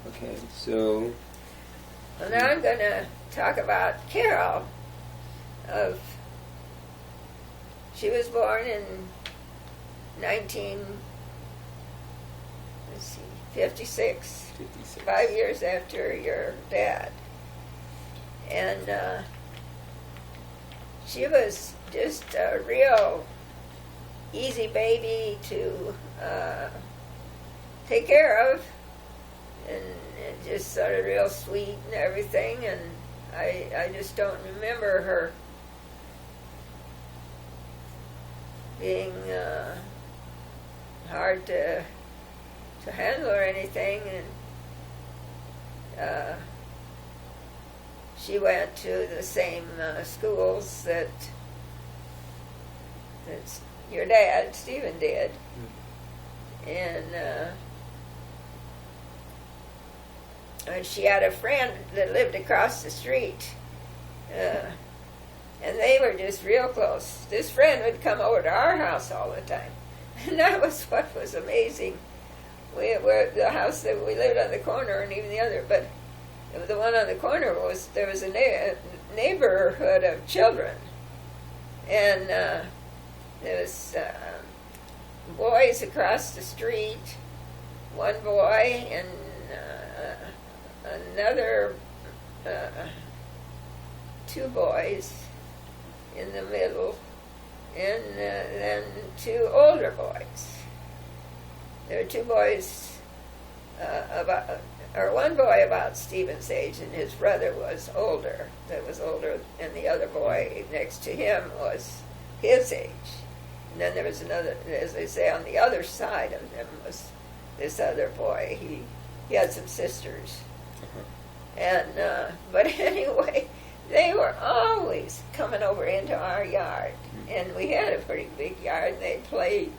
Okay, so... Well, now I'm going to talk about Carol. She was born in 1956, 5 years after your dad. And she was just a real easy baby to take care of, and just sort of real sweet and everything. And I just don't remember her being hard to handle or anything. And she went to the same schools that your dad, Stephen, did. And she had a friend that lived across the street. And they were just real close. This friend would come over to our house all the time. And that was what was amazing. We were the house that we lived on the corner, and even the other, but the one on the corner there was a neighborhood of children. And there was boys across the street, one boy and another two boys in the middle, and then two older boys. There were two boys one boy about Stephen's age, and his brother was older, and the other boy next to him was his age. And then there was another, as they say, on the other side of him was this other boy. He had some sisters. And but anyway, they were always coming over into our yard, and we had a pretty big yard, and they'd play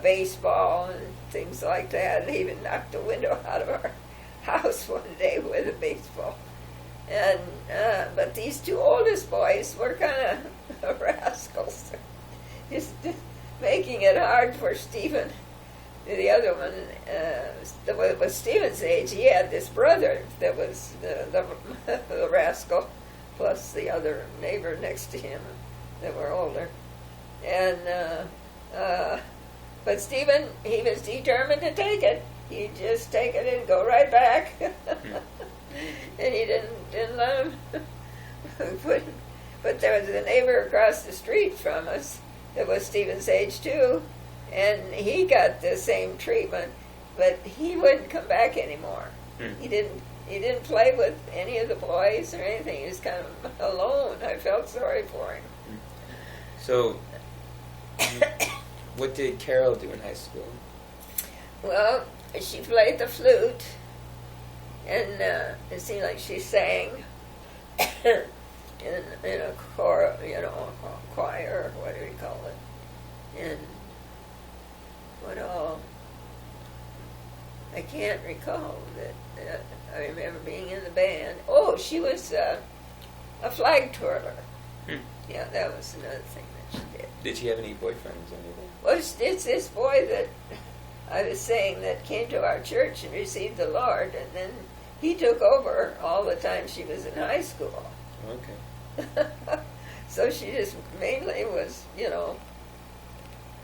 baseball and things like that. They even knocked the window out of our house one day with a baseball. And but these two oldest boys were kind of rascals, just making it hard for Stephen. The other one, that was Stephen's age, he had this brother that was the rascal, plus the other neighbor next to him that were older. And but Stephen, he was determined to take it. He'd just take it and go right back. And he didn't let him. But there was a neighbor across the street from us that was Stephen's age too, and he got the same treatment, but he wouldn't come back anymore. He didn't play with any of the boys or anything. He was kind of alone. I felt sorry for him. So, what did Carol do in high school? Well, she played the flute, and it seemed like she sang in a choir, a choir, or whatever you call it. And what all? I can't recall that. I remember being in the band. Oh, she was a flag twirler. Yeah, that was another thing that she did. Did she have any boyfriends or anything? Well, it's this boy that I was saying that came to our church and received the Lord, and then he took over all the time she was in high school. Okay. So she just mainly was,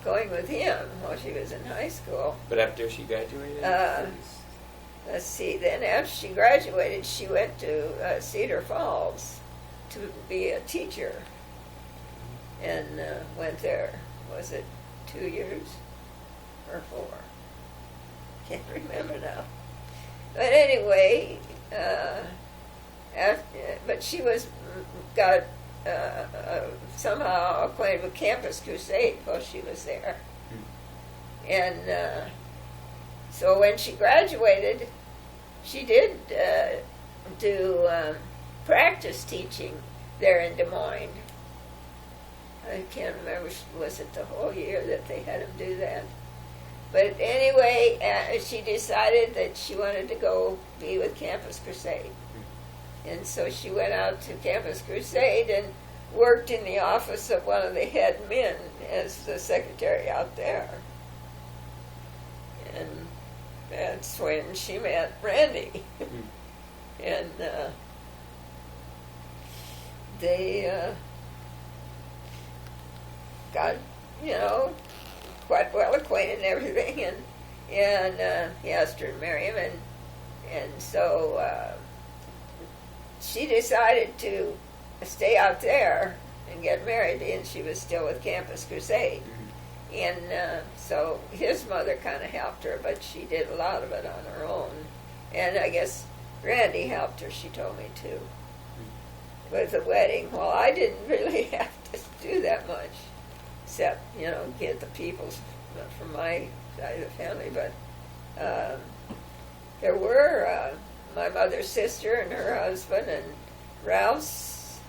going with him while she was in high school. But after she graduated? Let's see, then after she graduated, she went to Cedar Falls to be a teacher, and went there, was it 2 years or 4? Can't remember now. But anyway, but she got somehow acquainted with Campus Crusade while she was there. And so when she graduated, she did do practice teaching there in Des Moines. I can't remember, was it the whole year that they had him do that? But anyway, she decided that she wanted to go be with Campus Crusade. And so she went out to Campus Crusade and worked in the office of one of the head men as the secretary out there. And that's when she met Randy. Mm. And they got, quite well acquainted and everything, and he asked her to marry him, and so she decided to stay out there and get married, and she was still with Campus Crusade. Mm-hmm. And so his mother kind of helped her, but she did a lot of it on her own. And I guess Randy helped her, she told me, too, with the wedding. Well, I didn't really have to do that much, except, get the people from my side of the family. But there were my mother's sister and her husband, and Ralph's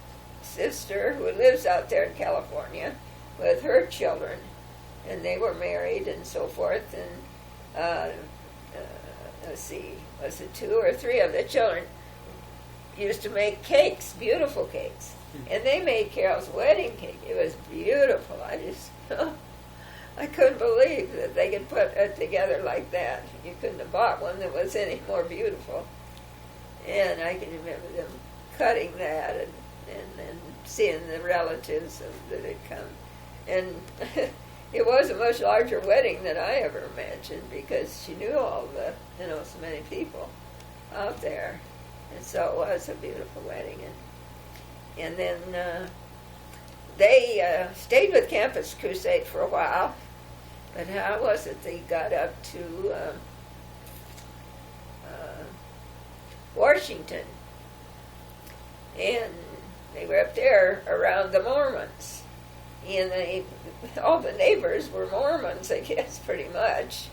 sister, who lives out there in California, with her children. And they were married and so forth. And let's see, was it 2 or 3 of the children used to make cakes, beautiful cakes. And they made Carol's wedding cake. It was beautiful. I just, I couldn't believe that they could put it together like that. You couldn't have bought one that was any more beautiful. And I can remember them cutting that and seeing the relatives that had come. And it was a much larger wedding than I ever imagined, because she knew all the, so many people out there. And so it was a beautiful wedding. And then they stayed with Campus Crusade for a while. But how was it they got up to Washington? And they were up there around the Mormons. And all the neighbors were Mormons, I guess, pretty much.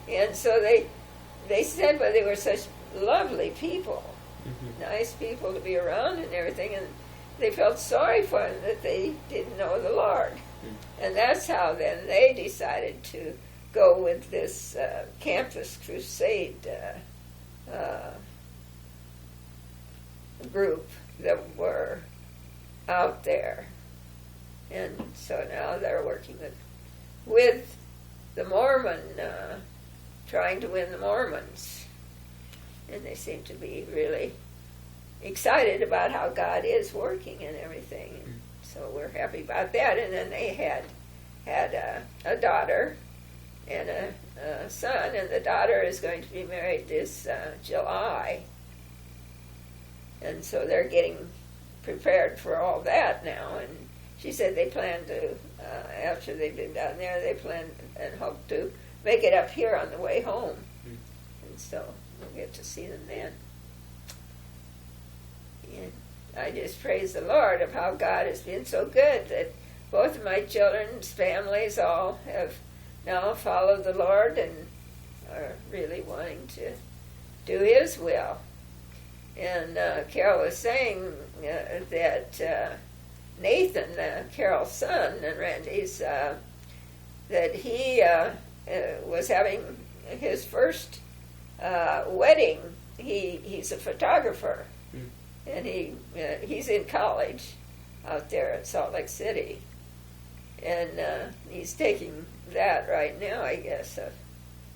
And so they said, well, they were such lovely people, nice people to be around and everything, and they felt sorry for them that they didn't know the Lord. And that's how then they decided to go with this Campus Crusade group that were out there. And so now they're working with the Mormon, trying to win the Mormons. And they seem to be really excited about how God is working and everything. And so we're happy about that. And then they had a daughter and a son, and the daughter is going to be married this July. And so they're getting prepared for all that now. And she said they plan to, after they've been down there, they plan and hope to make it up here on the way home. And so we'll get to see them then. And I just praise the Lord of how God has been so good that both of my children's families all have now followed the Lord and are really wanting to do His will. And Carol was saying that Nathan, Carol's son, and Randy's, that he was having his first wedding. He's a photographer, and he's in college out there in Salt Lake City, and he's taking that right now, I guess,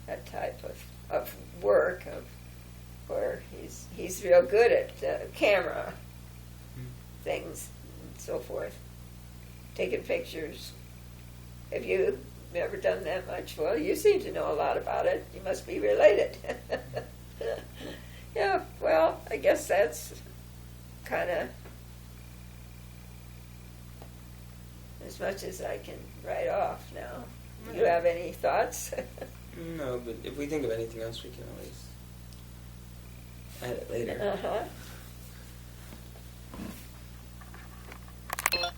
that type of work where he's real good at camera things and so forth, taking pictures. Have you ever done that much? Well, you seem to know a lot about it. You must be related. Yeah, well, I guess that's kind of as much as I can write off now. Do you have any thoughts? No, but if we think of anything else, we can always add it later. Uh-huh.